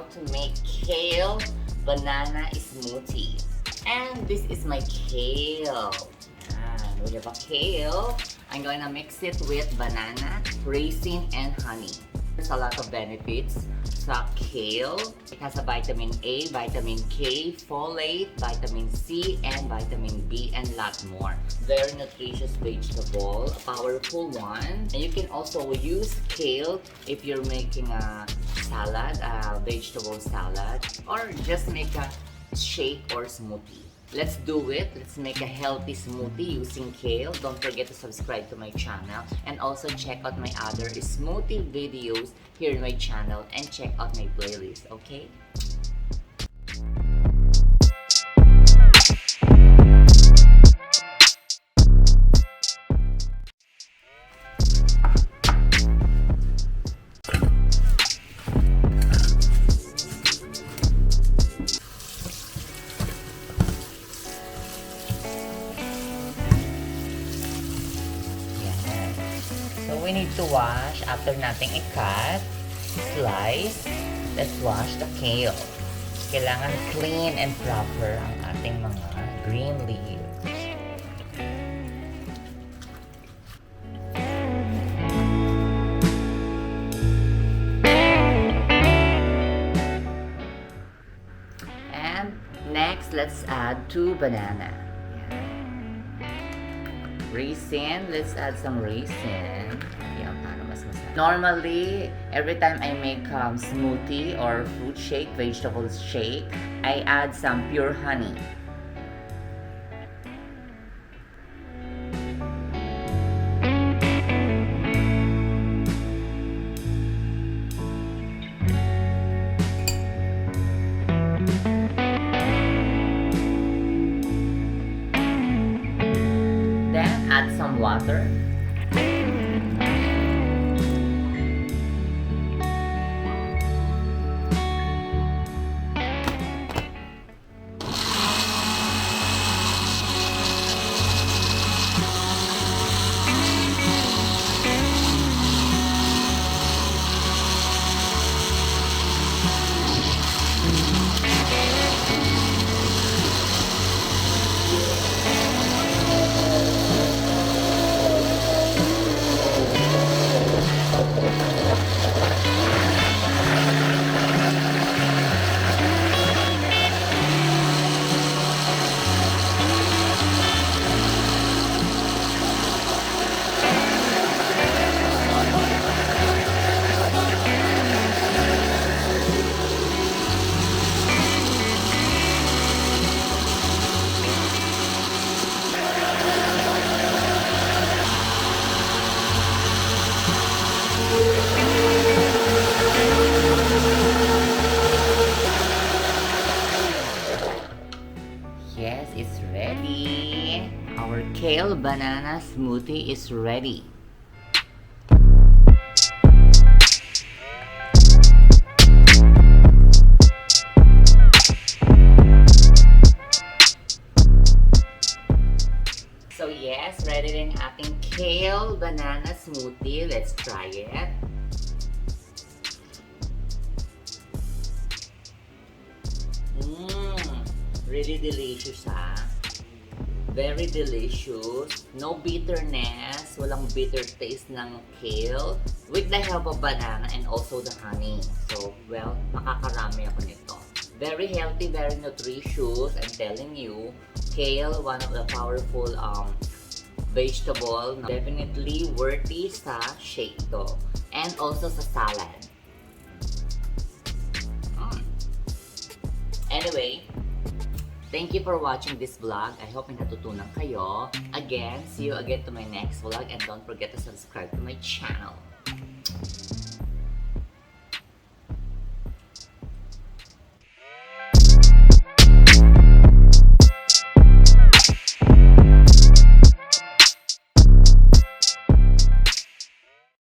how to make kale banana smoothie. And this is my kale. And we have a kale. I'm going to mix it with banana, raisin, and honey. There's a lot of benefits sa kale. It has a vitamin A, vitamin K, folate, vitamin C, and vitamin B, and a lot more. Very nutritious vegetable, a powerful one. And you can also use kale if you're making a salad, a vegetable salad, or just make a shake or smoothie. Let's do it. Let's make a healthy smoothie using kale. Don't forget to subscribe to my channel and also check out my other smoothie videos here in my channel and check out my playlist, okay? So we need to wash after nating i-cut, slice. Let's wash the kale. Kailangan clean and proper ang ating mga green leaves. And next, let's add 2 banana. Raisin, let's add some raisin. Yan, para mas masarap. Normally, every time I make smoothie or fruit shake, vegetable shake, I add some pure honey. Add some water. Yes, it's ready. Our kale banana smoothie is ready. So yes, ready rin ating kale banana smoothie. Let's try it. Really delicious, ha? Very delicious. No bitterness. Walang bitter taste ng kale. With the help of banana and also the honey. So, well, makakarami ako nito. Very healthy, very nutritious. I'm telling you, kale, one of the powerful vegetable. Definitely worthy sa shake to. And also sa salad. Anyway, thank you for watching this vlog. I hope may natutunan kayo. Again, see you again to my next vlog and don't forget to subscribe to my channel.